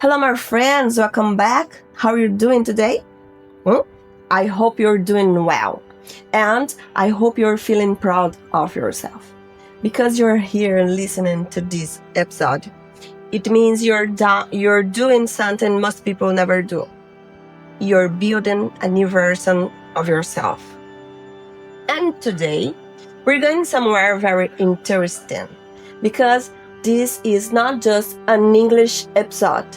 Hello, my friends. Welcome back. How are you doing today? I hope you're doing well. And I hope you're feeling proud of yourself. Because you're here listening to this episode, it means you're doing something most people never do. You're building a new version of yourself. And today, we're going somewhere very interesting. Because this is not just an English episode.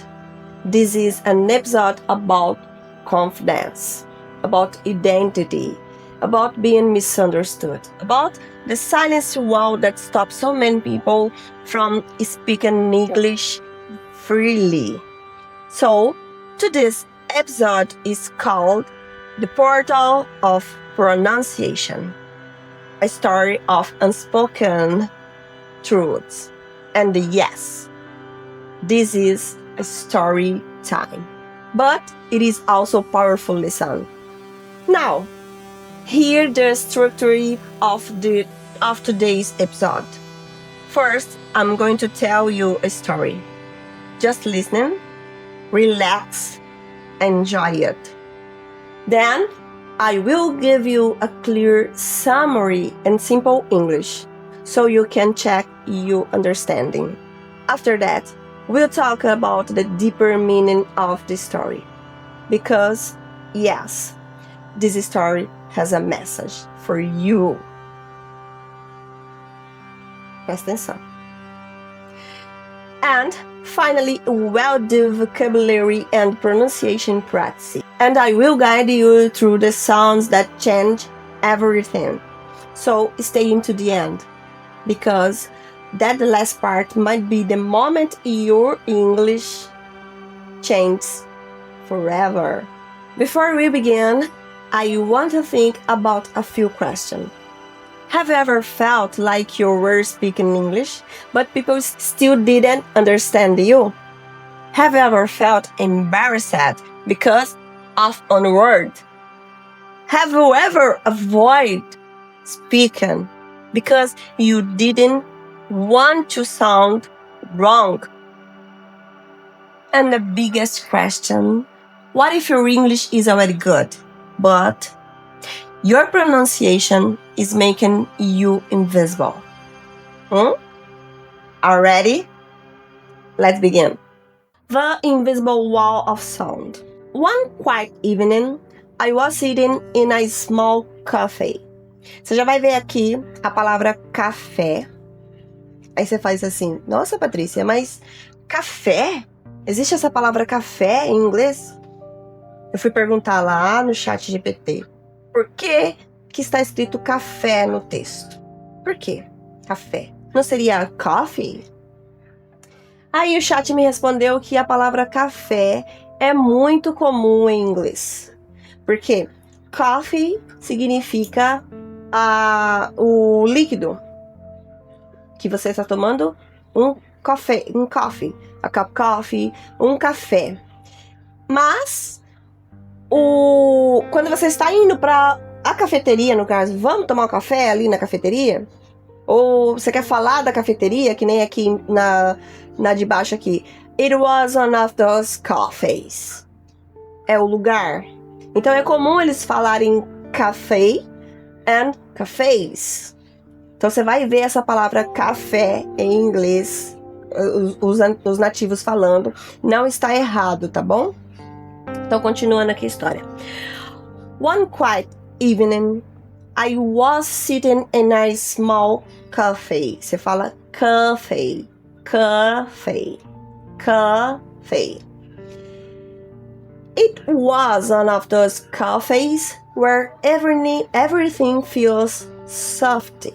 This is an episode about confidence, about identity, about being misunderstood, about the silent wall that stops so many people from speaking English freely. So, today's episode is called The Portal of Pronunciation, a story of unspoken truths. And yes, this is a story time, but it is also powerful lesson. Now, hear the structure of today's episode. First, I'm going to tell you a story. Just listen, relax, enjoy it. Then, I will give you a clear summary in simple English so you can check your understanding. After that, we'll talk about the deeper meaning of the story. Because, yes, this story has a message for you. Presta atenção. And finally, the vocabulary and pronunciation practice. And I will guide you through the sounds that change everything. So stay into the end, because that last part might be the moment your English changes forever. Before we begin, I want to think about a few questions. Have you ever felt like you were speaking English, but people still didn't understand you? Have you ever felt embarrassed because of a word? Have you ever avoided speaking because you didn't want to sound wrong? And the biggest question, what if your English is already good, but your pronunciation is making you invisible? Already? Let's begin. The invisible wall of sound. One quiet evening, I was sitting in a small cafe. Você já vai ver aqui a palavra café. Aí você faz assim, nossa, Patrícia, mas café? Existe essa palavra café em inglês? Eu fui perguntar lá no chat GPT. Por que está escrito café no texto? Por quê? Café. Não seria coffee? Aí o chat me respondeu que a palavra café é muito comum em inglês. Porque coffee significa o líquido que você está tomando, um coffee, a cup coffee, um café. Mas quando você está indo para a cafeteria, no caso, vamos tomar um café ali na cafeteria? Ou você quer falar da cafeteria, que nem aqui na de baixo aqui. It was one of those cafes. É o lugar. Então é comum eles falarem café and cafés. Então você vai ver essa palavra café em inglês, os nativos falando. Não está errado, tá bom? Então continuando aqui a história. One quiet evening, I was sitting in a small cafe. Você fala café, café, café. It was one of those cafes where everything feels soft.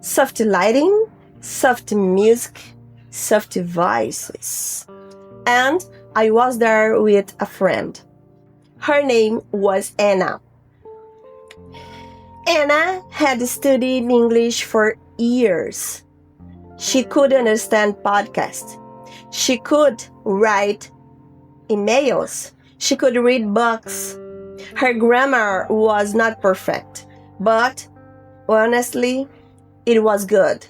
Soft lighting, soft music, soft voices. And I was there with a friend. Her name was Anna. Anna had studied English for years. She could understand podcasts. She could write emails. She could read books. Her grammar was not perfect, but honestly, it was good.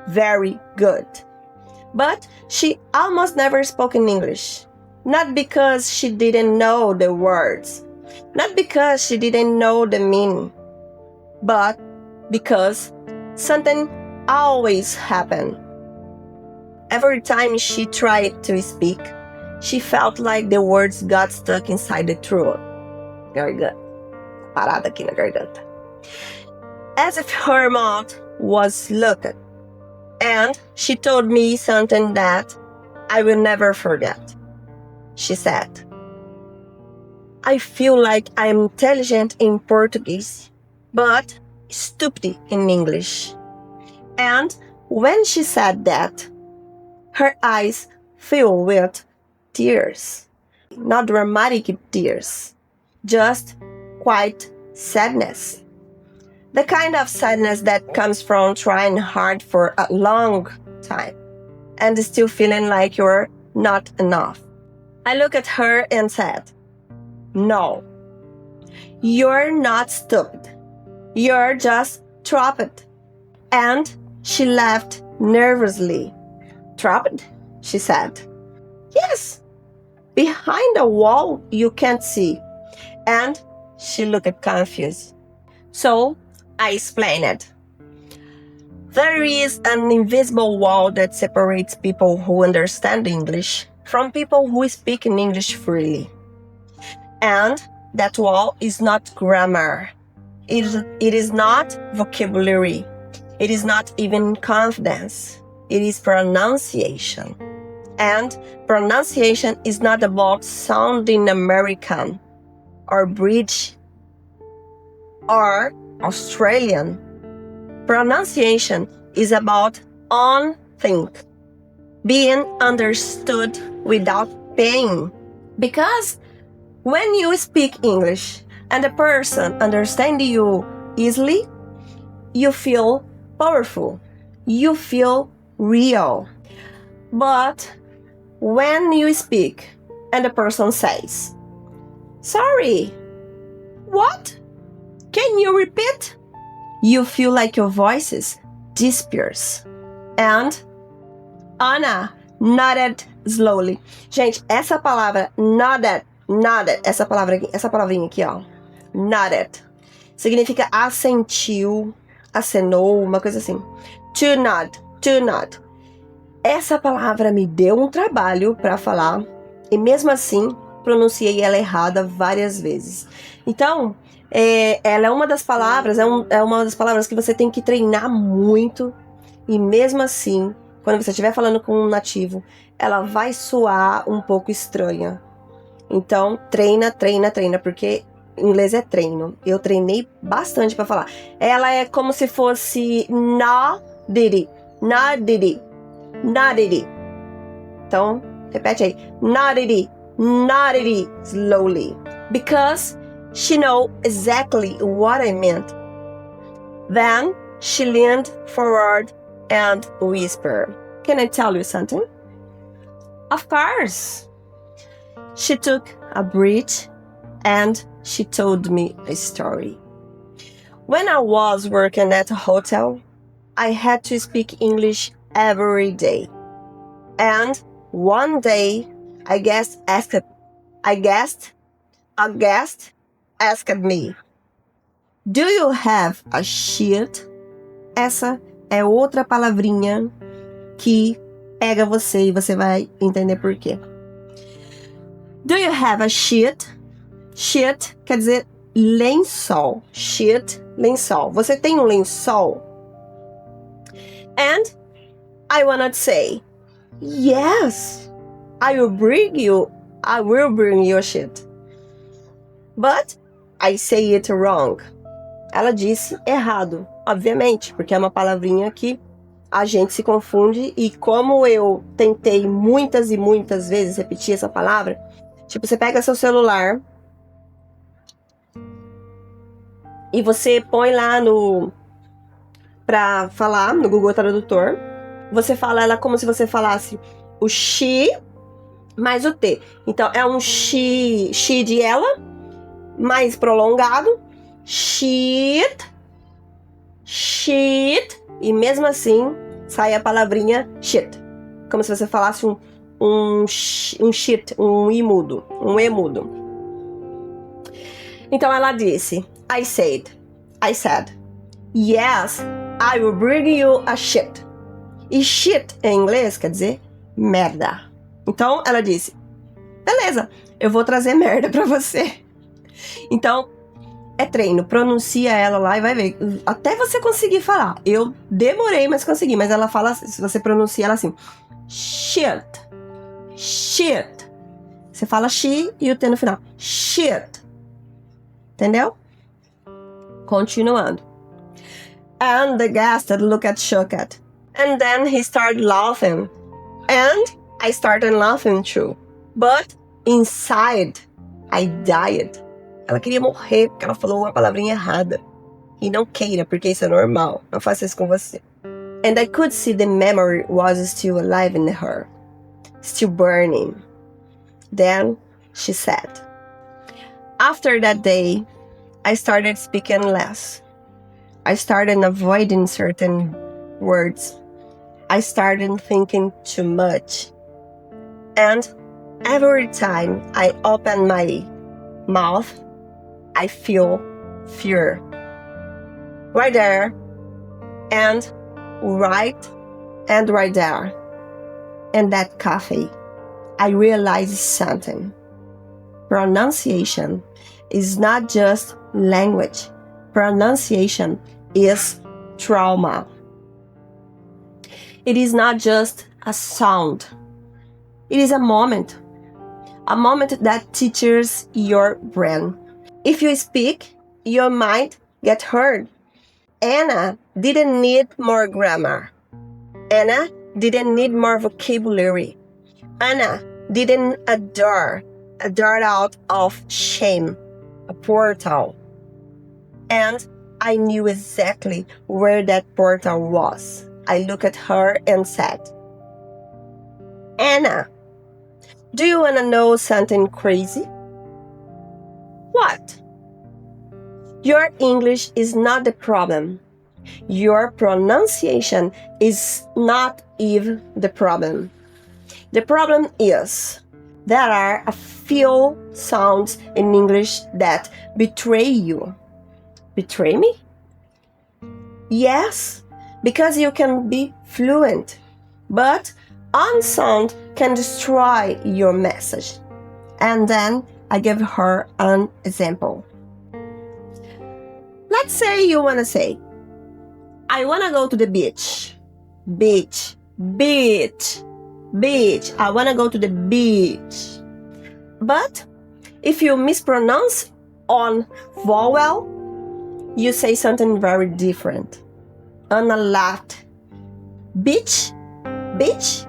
Very good. But she almost never spoke in English. Not because she didn't know the words, not because she didn't know the meaning, but because something always happened. Every time she tried to speak, she felt like the words got stuck inside the throat. Very good. Parada aqui na garganta. As if her mouth was locked. And she told me something that I will never forget. She said, I feel like I'm intelligent in Portuguese, but stupid in English. And when she said that, her eyes filled with tears. Not dramatic tears, just quiet sadness. The kind of sadness that comes from trying hard for a long time and still feeling like you're not enough. I looked at her and said, no, you're not stupid. You're just trapped. And she laughed nervously. Trapped? She said. Yes, behind a wall you can't see. And she looked confused. So I explained it. There is an invisible wall that separates people who understand English from people who speak in English freely. And that wall is not grammar. It is not vocabulary. It is not even confidence. It is pronunciation. And pronunciation is not about sounding American or British or Australian. Pronunciation is about on think, being understood without pain. Because when you speak English and a person understands you easily, you feel powerful, you feel real. But when you speak and the person says, sorry, what? Can you repeat? You feel like your voice disappears. And Anna nodded slowly. Gente, essa palavra nodded, essa palavrinha aqui, ó, nodded, significa assentiu, acenou, uma coisa assim. To nod. Essa palavra me deu um trabalho para falar e mesmo assim pronunciei ela errada várias vezes. Então, ela é uma das palavras, é uma das palavras que você tem que treinar muito e mesmo assim, quando você estiver falando com um nativo, ela vai soar um pouco estranha. Então, treina, porque inglês é treino. Eu treinei bastante para falar. Ela é como se fosse not did it. Então, repete aí. Not did it, slowly. Because she know exactly what I meant. Then she leaned forward and whispered, can I tell you something? Of course. She took a breath and she told me a story. When I was working at a hotel, I had to speak English every day. And one day, a guest asked me, do you have a sheet? Essa é outra palavrinha que pega você e você vai entender por quê. Do you have a sheet? Sheet quer dizer lençol. Sheet, lençol. Você tem um lençol? And I wanna say, yes, I will bring you a sheet. But I say it wrong. Ela disse errado, obviamente, porque é uma palavrinha que a gente se confunde e como eu tentei muitas e muitas vezes repetir essa palavra, tipo, você pega seu celular e você põe lá pra falar no Google Tradutor, você fala ela como se você falasse o she mais o T. Então, é um she de ela, mais prolongado, sheet, e mesmo assim sai a palavrinha shit. como se você falasse um shit, um i mudo, um e mudo. Então ela disse, I said, yes, I will bring you a shit. E shit em inglês quer dizer merda. Então ela disse, beleza, eu vou trazer merda pra você. Então, é treino, pronuncia ela lá e vai ver. Até você conseguir falar. Eu demorei, mas consegui. Mas ela fala, se você pronuncia ela assim, shit, shit. Você fala she e o T no final. Shit. Entendeu? Continuando. And the guest looked at Shukat. And then he started laughing. And I started laughing too. But inside, I died. Ela queria morrer porque ela falou uma palavrinha errada. E não queira, porque isso é normal. Não faça isso com você. And I could see the memory was still alive in her. Still burning. Then she said, after that day, I started speaking less. I started avoiding certain words. I started thinking too much. And every time I open my mouth, I feel fear. Right there, and right there. And that coffee, I realized something. Pronunciation is not just language. Pronunciation is trauma. It is not just a sound. It is a moment that teaches your brain. If you speak, your mind gets hurt. Anna didn't need more grammar. Anna didn't need more vocabulary. Anna didn't adore out of shame, a portal. And I knew exactly where that portal was. I looked at her and said, Anna, do you want to know something crazy? What? Your English is not the problem. Your pronunciation is not even the problem. The problem is there are a few sounds in English that betray you. Betray me? Yes, because you can be fluent, but one sound can destroy your message. And then I gave her an example. Let's say you want to say, I want to go to the beach. Beach. Beach. Beach. I want to go to the beach. But if you mispronounce on vowel, you say something very different. Ana laughed. Beach? Beach?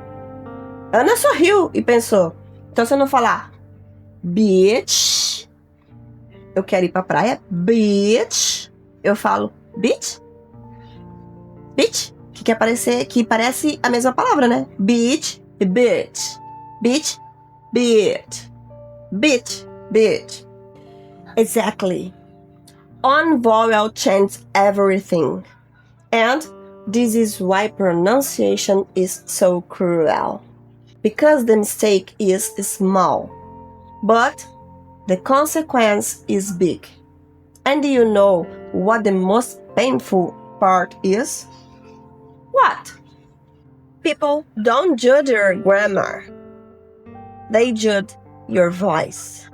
Ana sorriu e pensou, então se eu não falar beach, eu quero ir pra praia, beach, eu falo beach? Beach? Que quer parecer, que parece a mesma palavra, né? Beach e beach. Beach, beach. Beach, beach. Exactly. One vowel changes everything. And this is why pronunciation is so cruel. Because the mistake is small, but the consequence is big. And do you know what the most painful part is? What? People don't judge your grammar. They judge your voice.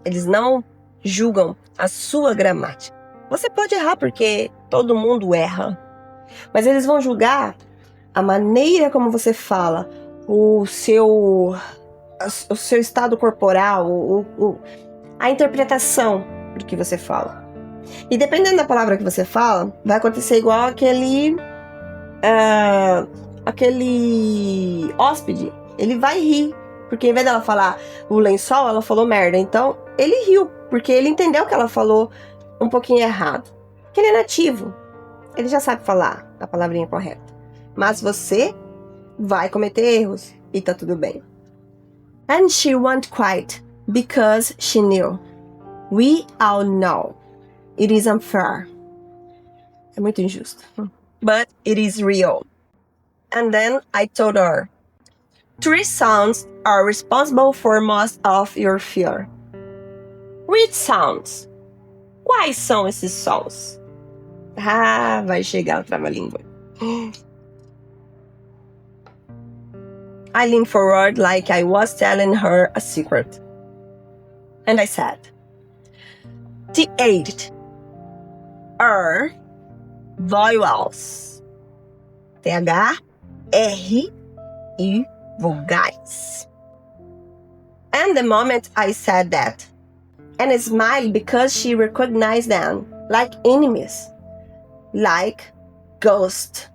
Eles não julgam a sua gramática. Você pode errar porque todo mundo erra. Mas eles vão julgar a maneira como você fala, o seu estado corporal, a interpretação do que você fala. E dependendo da palavra que você fala, vai acontecer igual aquele hóspede. Ele vai rir, porque em vez dela falar o lençol, ela falou merda. Então, ele riu, porque ele entendeu que ela falou um pouquinho errado. Porque ele é nativo. Ele já sabe falar a palavrinha correta. Mas você vai cometer erros e tá tudo bem. And she went quiet because she knew. We all know. It is unfair. É muito injusto. But it is real. And then I told her, Three sounds are responsible for most of your fear. Which sounds? Quais são esses sons? Ah, vai chegar o trava-língua. I leaned forward like I was telling her a secret. And I said, the 8 are vowels. T-H-R-I vogais. And the moment I said that, and I smiled because she recognized them like enemies, like ghosts.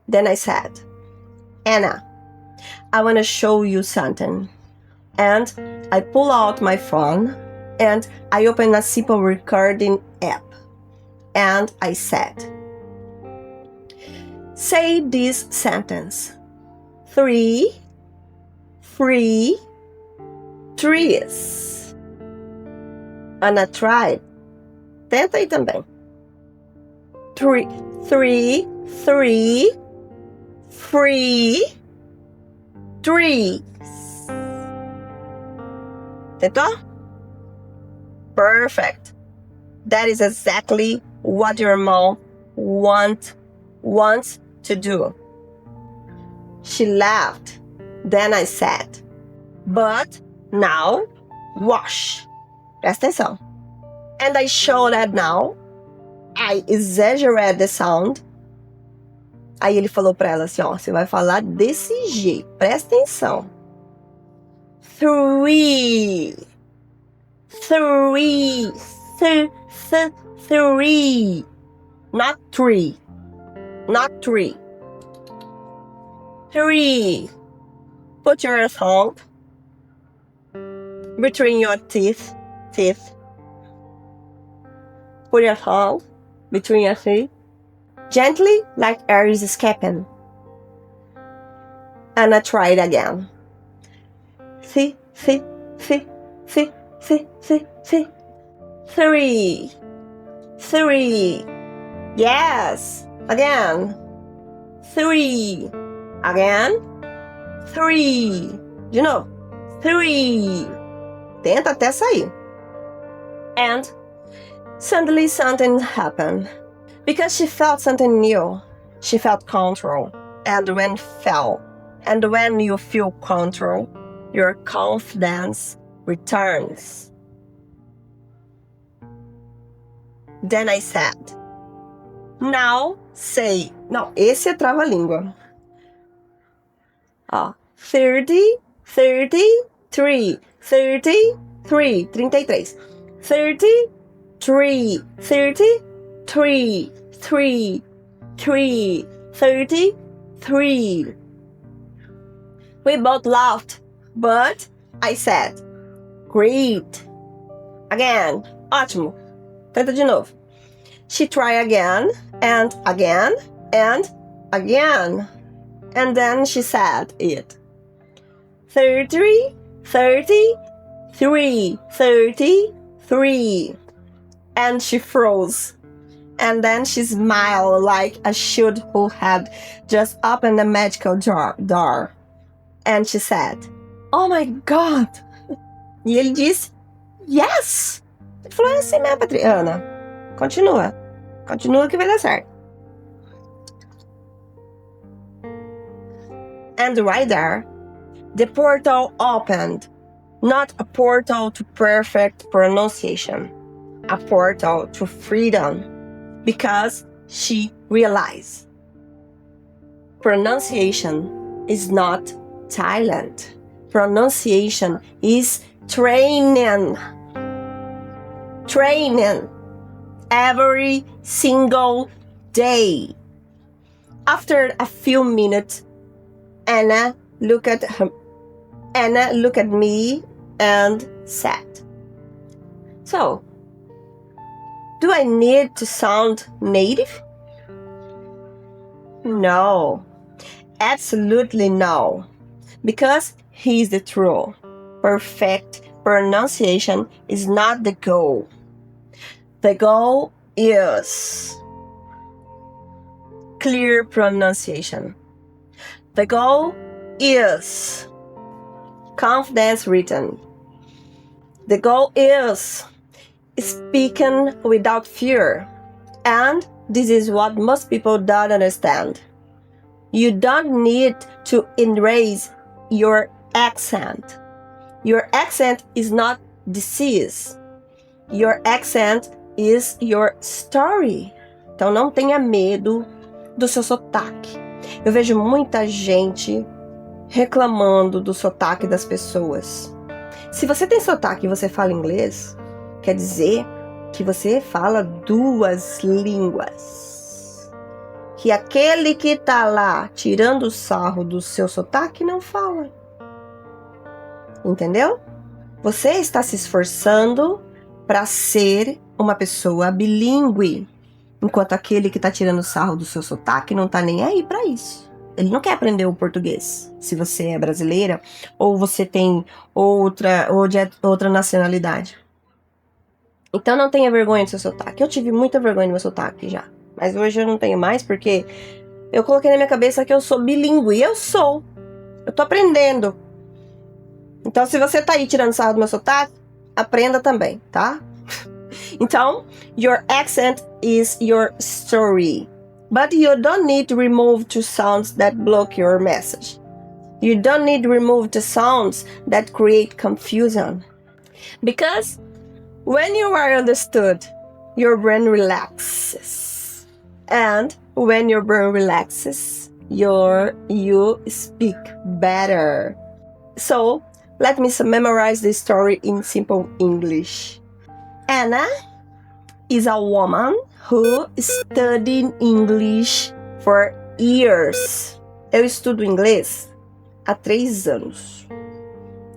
Then I said, Anna, I want to show you something. And I pull out my phone and I open a simple recording app. And I said, say this sentence. 3 trees. Ana tried. Tenta aí também. 3 trees. Tentou? Perfect. That is exactly what your mom wants to do. She laughed. Then I said, but now wash. Presta atenção. And I showed that now. I exaggerate the sound. Aí ele falou pra ela assim, ó, você vai falar desse jeito. Presta atenção. 3. Not 3. Not 3. 3. Put your tongue between your teeth. Put your tongue between your teeth. Gently, like air is escaping. And I tried again. 3. 3. Yes. Again. 3. Again. 3. De novo. 3. Tenta até sair. And suddenly something happened. Because she felt something new. She felt control. And when you feel control, your confidence returns. Then I said, now say. Não, esse é trava-língua. Ó, 33. 33. 33. 33. We both laughed, but I said, great. Again. Ótimo. Tenta de novo. She tried again, and again, and again. And then she said it. 33. And she froze. And then she smiled like a child who had just opened a magical door. And she said, oh my God. E ele disse, yes. Ele falou, é assim mesmo, Ana. Continua. Continua que vai dar certo. And right there, the portal opened. Not a portal to perfect pronunciation. A portal to freedom. Because she realized pronunciation is not talent. Pronunciation is training. Training every single day. After a few minutes, Anna looked at me and said, so, do I need to sound native? No, absolutely no. Because here's the truth. Perfect pronunciation is not the goal. The goal is clear pronunciation. The goal is confidence written. The goal is speaking without fear. And this is what most people don't understand. You don't need to erase your accent. Your accent is not disease. Your accent is your story. Então não tenha medo do seu sotaque. Eu vejo muita gente reclamando do sotaque das pessoas. Se você tem sotaque e você fala inglês, quer dizer que você fala 2 línguas. Que aquele que tá lá tirando o sarro do seu sotaque não fala. Entendeu? Você está se esforçando para ser uma pessoa bilíngue, enquanto aquele que está tirando sarro do seu sotaque não está nem aí para isso. Ele não quer aprender o português. Se você é brasileira ou você tem outra nacionalidade. Então não tenha vergonha do seu sotaque. Eu tive muita vergonha do meu sotaque já, mas hoje eu não tenho mais porque eu coloquei na minha cabeça que eu sou bilíngue. E eu sou. Eu tô aprendendo. Então se você tá aí tirando sarro do meu sotaque, aprenda também, tá? Então, your accent is your story. But you don't need to remove the sounds that block your message. You don't need to remove the sounds that create confusion. Because when you are understood, your brain relaxes. And when your brain relaxes, you speak better. So, let me memorize this story in simple English. Anna is a woman who studied English for years. Eu estudo inglês há 3 anos.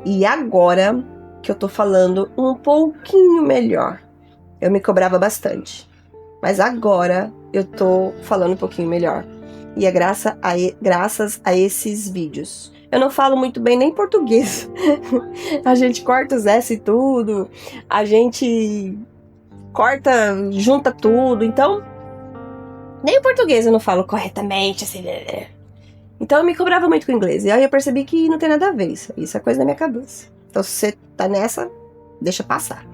E agora que eu tô falando um pouquinho melhor. Eu me cobrava bastante. Mas agora eu tô falando um pouquinho melhor. E é graças a esses vídeos. Eu não falo muito bem nem português. A gente corta os S e tudo. A gente corta, junta tudo. Então, nem o português eu não falo corretamente. Assim. Então eu me cobrava muito com o inglês. E aí eu percebi que não tem nada a ver isso. Isso é coisa da minha cabeça. Então se você tá nessa, deixa passar.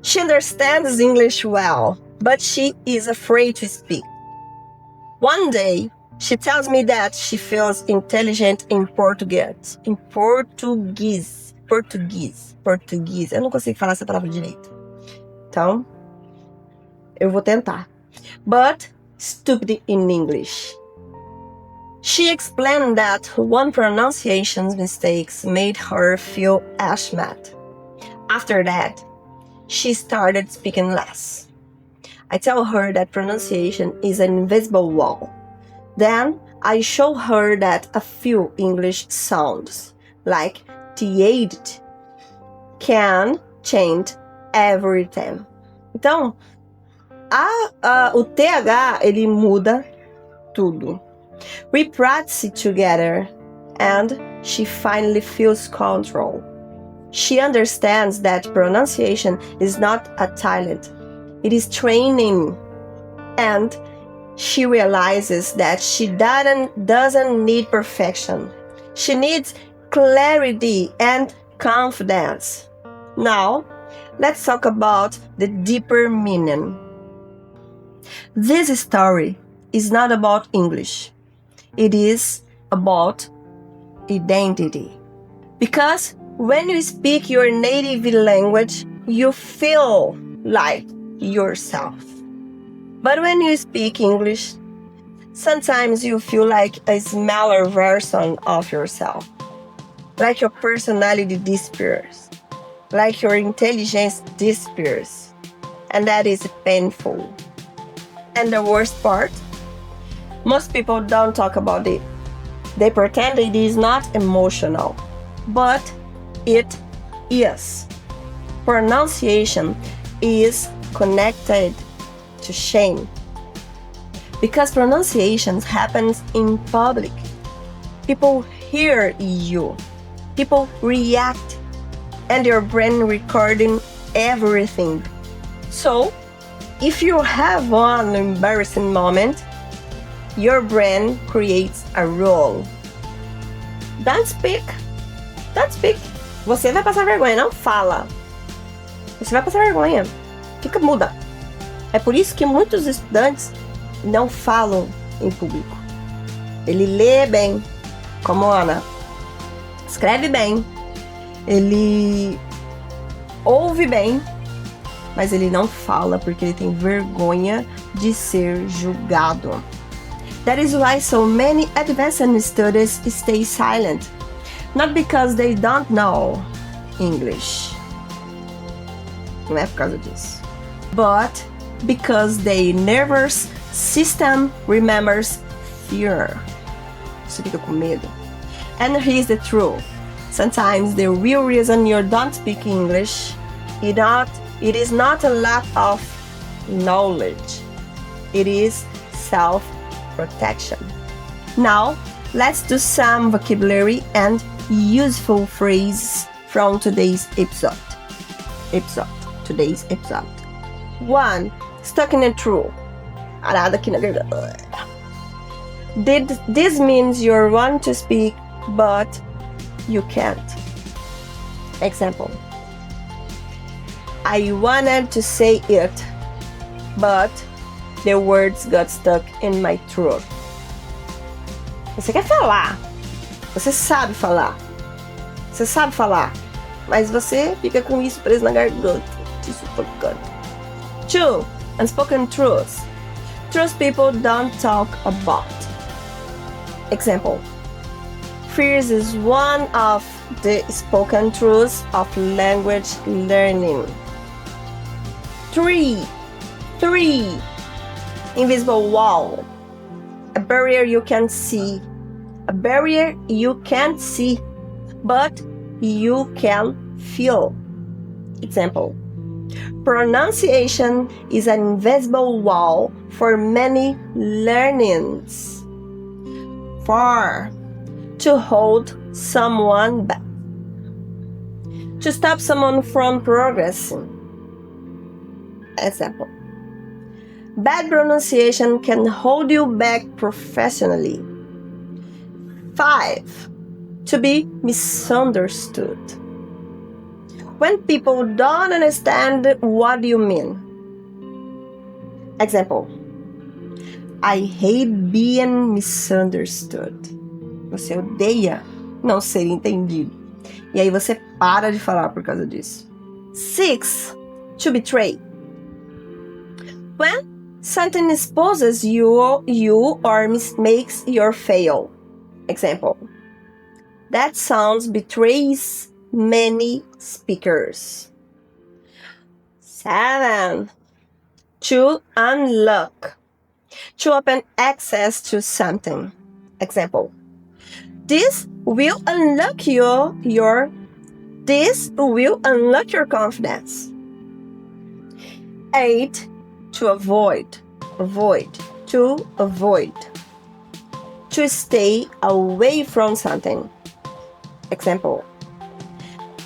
She understands English well, but she is afraid to speak. One day, she tells me that she feels intelligent in Portuguese. Português. Eu não consigo falar essa palavra direito. Então, eu vou tentar. But stupid in English. She explained that one pronunciation mistake made her feel ashamed. After that, she started speaking less. I tell her that pronunciation is an invisible wall. Then I show her that a few English sounds, like th, can change everything. Então, o TH, ele muda tudo. We practice together, and she finally feels control. She understands that pronunciation is not a talent, it is training. And she realizes that she doesn't need perfection. She needs clarity and confidence. Now, let's talk about the deeper meaning. This story is not about English. It is about identity. Because when you speak your native language, you feel like yourself. But when you speak English, sometimes you feel like a smaller version of yourself. Like your personality disappears. Like your intelligence disappears. And that is painful. And the worst part? Most people don't talk about it. They pretend it is not emotional. But it is. Pronunciation is connected to shame. Because pronunciation happens in public. People hear you. People react. And your brain recording everything. So, if you have one embarrassing moment, your brain creates a rule. Don't speak. Don't speak. Você vai passar vergonha, não fala. Você vai passar vergonha. Fica muda. É por isso que muitos estudantes não falam em público. Ele lê bem, como Ana. Escreve bem. Ele ouve bem, mas ele não fala porque ele tem vergonha de ser julgado. That is why so many advanced students stay silent. Not because they don't know English. Não é por causa disso. But because their nervous system remembers fear. Você fica com medo. And here's the truth. Sometimes the real reason you don't speak English it is not a lack of knowledge. It is self-protection. Now, let's do some vocabulary and useful phrases from today's episode. Today's episode. 1. Stuck in a true. Arada aqui na garganta. This means you want to speak, but you can't. Example. I wanted to say it, but the words got stuck in my throat. Você quer falar. Você sabe falar. Você sabe falar. Mas você fica com isso preso na garganta, te sufocando. 2. Unspoken truths. Truths people don't talk about. Example. Fears is one of the spoken truths of language learning. 3. Invisible wall. A barrier you can't see. A barrier you can't see, but you can feel. Example. Pronunciation is an invisible wall for many learnings. 4. To hold someone back. To stop someone from progressing. Example. Bad pronunciation can hold you back professionally. 5. To be misunderstood. When people don't understand what you mean. Example. I hate being misunderstood. Você odeia não ser entendido. E aí você para de falar por causa disso. 6. To betray. When something exposes you or makes you fail. Example. That sound betrays many speakers. 7. To unlock. To open access to something. Example. This will unlock your confidence. 8. To avoid. To avoid. To stay away from something. Example.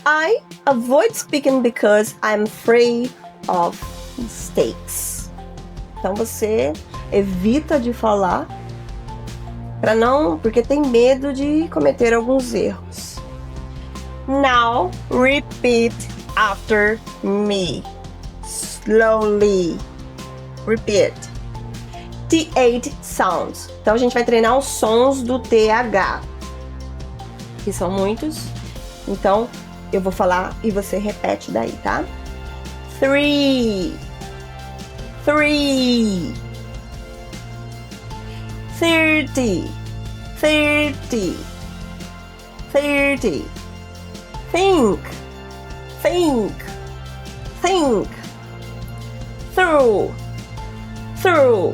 I avoid speaking because I'm afraid of mistakes. Então você evita de falar porque tem medo de cometer alguns erros. Now repeat after me. Slowly. Repeat. T8 sounds. Então a gente vai treinar os sons do TH, que são muitos. Então eu vou falar e você repete daí, tá? 3. 30. 30. 30. Think. Think. Think. Through. Through.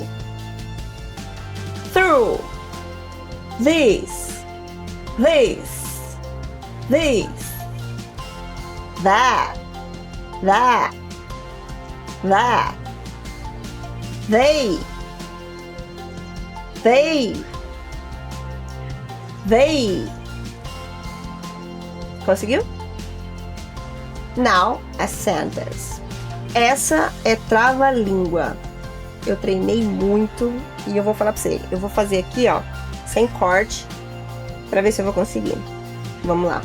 Through. This. This. This. That. That. That. They. They. They. Conseguiu? Now, a sentence. Essa é trava-língua. Eu treinei muito e eu vou falar pra você. Eu vou fazer aqui, ó, sem corte. Pra ver se eu vou conseguir. Vamos lá.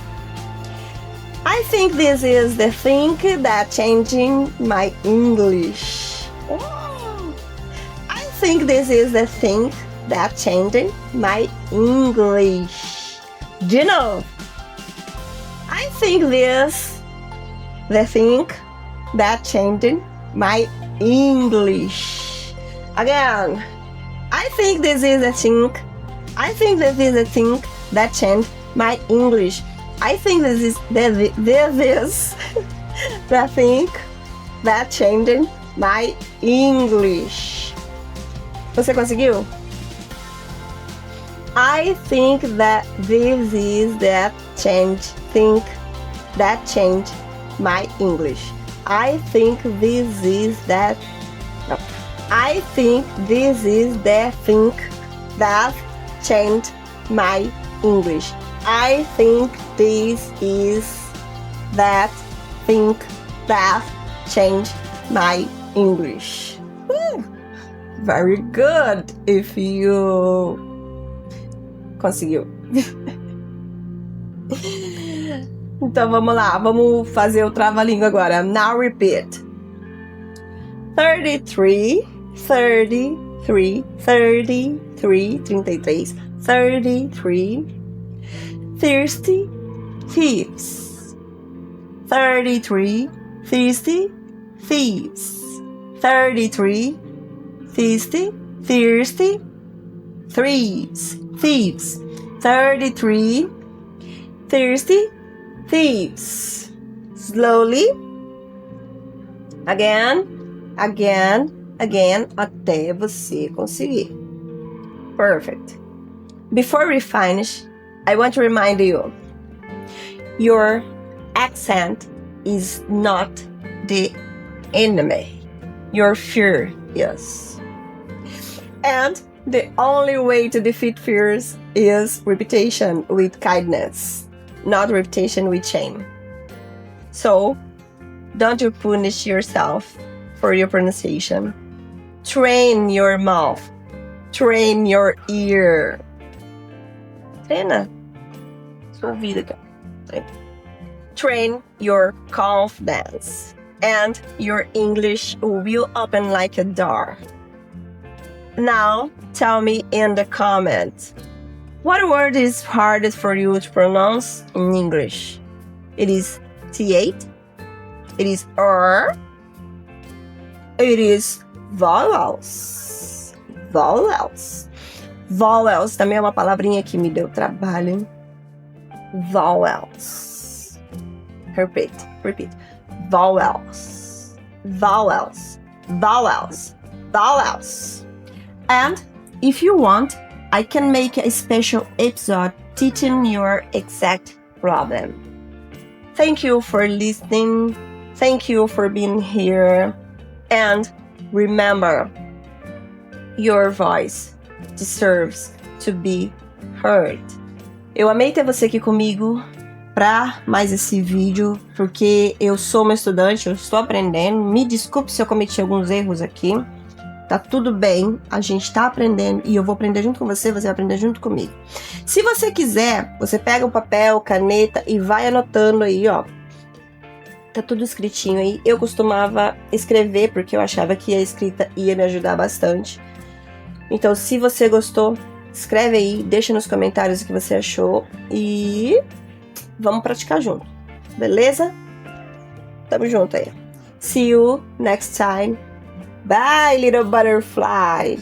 I think this is the thing that changing my English. Oh, I think this is the thing that changing my English. De novo. I think this the thing that changing my English. Again. I think this is the thing. I think this is the thing that changed my English. I think this is the thing that changed my English. Você conseguiu? I think that this is that thing that changed my English. I think this is that. No. I think this is the thing that changed my English. I think this is that thing that changed my English. Very good if you conseguiu. Então vamos lá, vamos fazer o trava-língua agora. Now repeat. 33, 33, 33, 33, 33, thirsty thieves. 33, thirsty thieves. 33, thirsty, thirsty thieves. Thieves. 33, thirsty thieves. Slowly. Again, again, again, até você conseguir. Perfect. Before we finish, I want to remind you, your accent is not the enemy. Your fear is. And the only way to defeat fears is repetition with kindness, not repetition with shame. So, don't you punish yourself for your pronunciation. Train your mouth. Train your ear. Treina sua ouvido, cara. Train your confidence. And your English will open like a door. Now, tell me in the comments, what word is hardest for you to pronounce in English? It is th, it is it is vowels. Vowels. Vowels também é uma palavrinha que me deu trabalho. Vowels. Repeat. Vowels. Vowels. Vowels. Vowels. And if you want, I can make a special episode teaching your exact problem. Thank you for listening. Thank you for being here. And remember, your voice deserves to be heard. Eu amei ter você aqui comigo para mais esse vídeo, porque eu sou uma estudante, eu estou aprendendo. Me desculpe se eu cometi alguns erros aqui. Tá tudo bem, a gente tá aprendendo e eu vou aprender junto com você, você vai aprender junto comigo. Se você quiser, você pega o papel, caneta e vai anotando aí, ó. Tá tudo escritinho aí. Eu costumava escrever porque eu achava que a escrita ia me ajudar bastante. Então, se você gostou, escreve aí, deixa nos comentários o que você achou e vamos praticar junto, beleza? Tamo junto aí. See you next time. Bye, little butterfly.